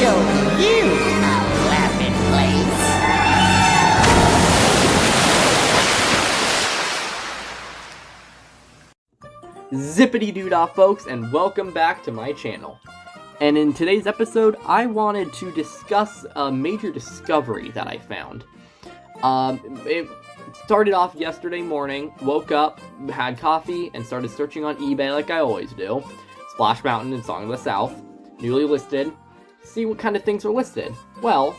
show you a laughing place. Zippity-doo-dah, folks, and welcome back to my channel. And in today's episode, I wanted to discuss a major discovery that I found. It started off yesterday morning, woke up, had coffee, and started searching on eBay like I always do. Splash Mountain and Song of the South, newly listed. See what kind of things are listed. Well,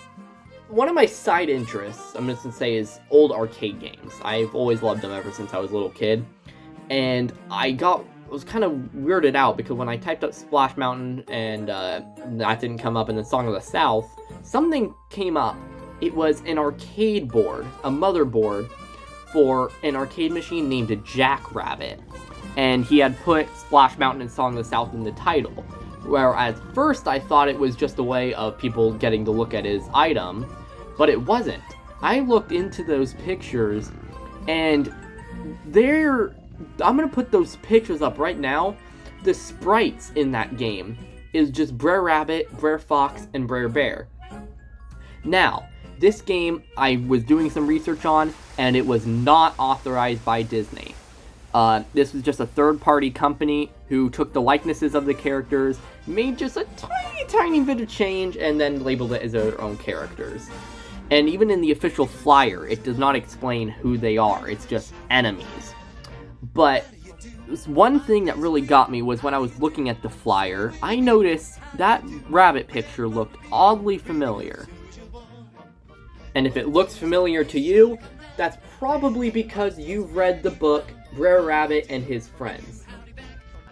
one of my side interests, I'm just gonna say, is old arcade games. I've always loved them ever since I was a little kid. And I was kind of weirded out because when I typed up Splash Mountain and that didn't come up, and then Song of the South, something came up. It was an arcade board, a motherboard for an arcade machine named Jack Rabbit. And he had put Splash Mountain and Song of the South in the title. Where at first I thought it was just a way of people getting to look at his item, but it wasn't. I looked into those pictures, and I'm gonna put those pictures up right now. The sprites in that game is just Brer Rabbit, Brer Fox, and Brer Bear. Now, this game I was doing some research on, and it was not authorized by Disney. This was just a third-party company who took the likenesses of the characters, made just a tiny bit of change, and then labeled it as their own characters. And even in the official flyer, it does not explain who they are. It's just enemies. But one thing that really got me was when I was looking at the flyer, I noticed that rabbit picture looked oddly familiar. And if it looks familiar to you, that's probably because you've read the book Brer Rabbit and His Friends.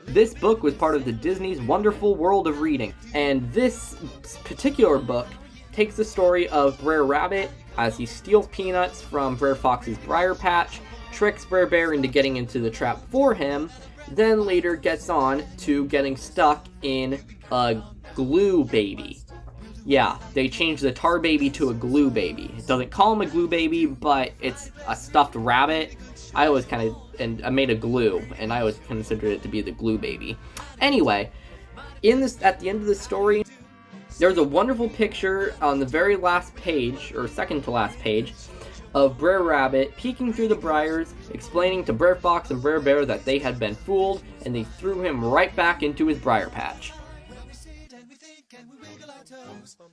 This book was part of the Disney's Wonderful World of Reading, and this particular book takes the story of Brer Rabbit as he steals peanuts from Brer Fox's Briar Patch, tricks Brer Bear into getting into the trap for him, then later gets on to getting stuck in a glue baby. Yeah, they changed the tar baby to a glue baby. It doesn't call him a glue baby, but it's a stuffed rabbit. I made a glue, and I always considered it to be the glue baby. Anyway, at the end of the story, there's a wonderful picture on the very last page, or second to last page, of Brer Rabbit peeking through the briars, explaining to Brer Fox and Brer Bear that they had been fooled, and they threw him right back into his briar patch.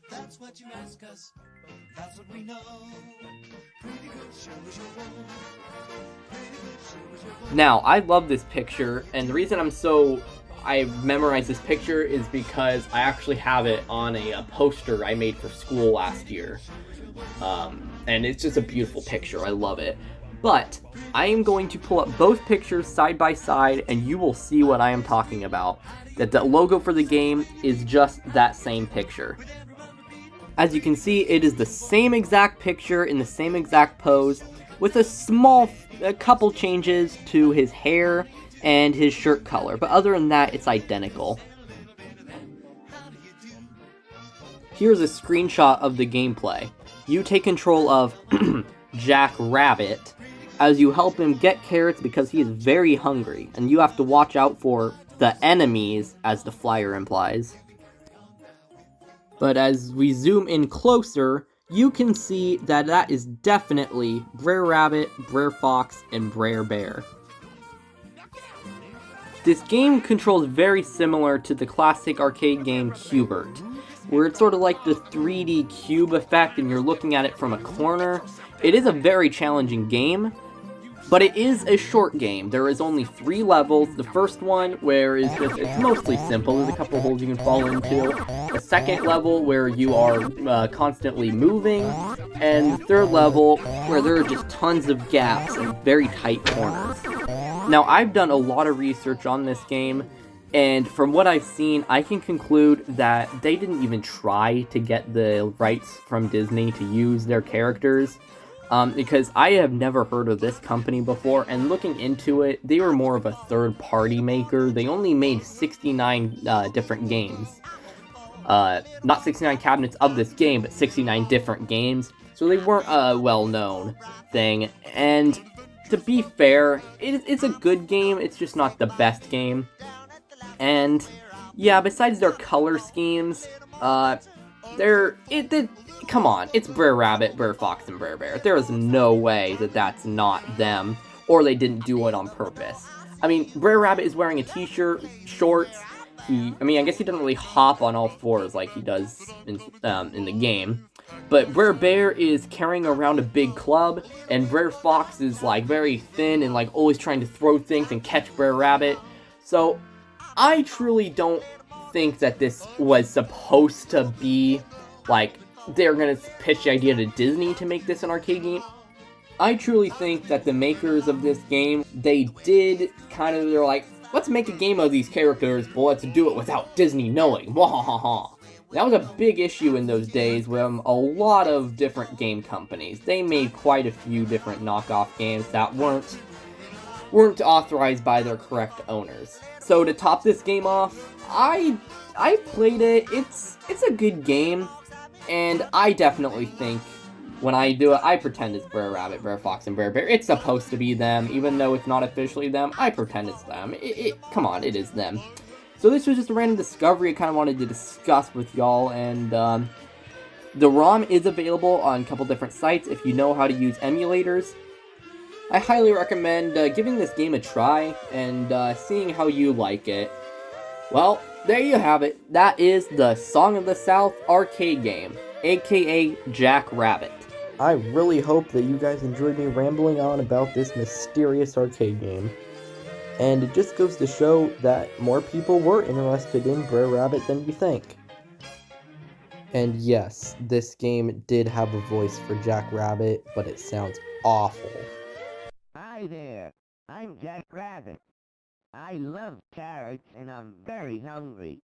That's what you ask us, that's what we know. Now, I love this picture, and the reason I memorized this picture is because I actually have it on a poster I made for school last year. And it's just a beautiful picture, I love it. But, I am going to pull up both pictures side by side, and you will see what I am talking about. That the logo for the game is just that same picture. As you can see, it is the same exact picture in the same exact pose, with a couple changes to his hair and his shirt color, but other than that, it's identical. Here's a screenshot of the gameplay. You take control of Jack Rabbit as you help him get carrots because he is very hungry, and you have to watch out for the enemies, as the flyer implies. But as we zoom in closer, you can see that is definitely Brer Rabbit, Brer Fox, and Brer Bear. This game controls very similar to the classic arcade game Q*bert, where it's sort of like the 3D cube effect and you're looking at it from a corner. It is a very challenging game, but it is a short game. There is only 3 levels. The first one, it's mostly simple. There's a couple holes you can fall into. The second level, where you are constantly moving. And the third level, where there are just tons of gaps and very tight corners. Now, I've done a lot of research on this game, and from what I've seen, I can conclude that they didn't even try to get the rights from Disney to use their characters. Because I have never heard of this company before, and looking into it, they were more of a third-party maker. They only made 69 different games. Not 69 cabinets of this game, but 69 different games. So they weren't a well-known thing. And to be fair, it's a good game, it's just not the best game. And yeah, besides their color schemes, Come on, it's Brer Rabbit, Brer Fox, and Brer Bear. There is no way that that's not them, or they didn't do it on purpose. I mean, Brer Rabbit is wearing a t-shirt, shorts. I guess he doesn't really hop on all fours like he does in the game. But Brer Bear is carrying around a big club, and Brer Fox is like very thin and like always trying to throw things and catch Brer Rabbit. So I truly don't think that this was supposed to be like they're gonna pitch the idea to Disney to make this an arcade game. I truly think that the makers of this game, they're like, let's make a game of these characters, but let's do it without Disney knowing. Wahahaha. That was a big issue in those days with a lot of different game companies. They made quite a few different knockoff games that weren't authorized by their correct owners. So to top this game off, I played it. It's a good game, and I definitely think when I do it, I pretend it's Brer Rabbit, Brer Fox, and Brer Bear. It's supposed to be them, even though it's not officially them. I pretend it's them. Come on, it is them. So this was just a random discovery I kind of wanted to discuss with y'all, and the ROM is available on a couple different sites if you know how to use emulators. I highly recommend giving this game a try and seeing how you like it. Well, there you have it. That is the Song of the South arcade game, aka Jack Rabbit. I really hope that you guys enjoyed me rambling on about this mysterious arcade game. And it just goes to show that more people were interested in Brer Rabbit than you think. And yes, this game did have a voice for Jack Rabbit, but it sounds awful. Hi there, I'm Jack Rabbit. I love carrots and I'm very hungry.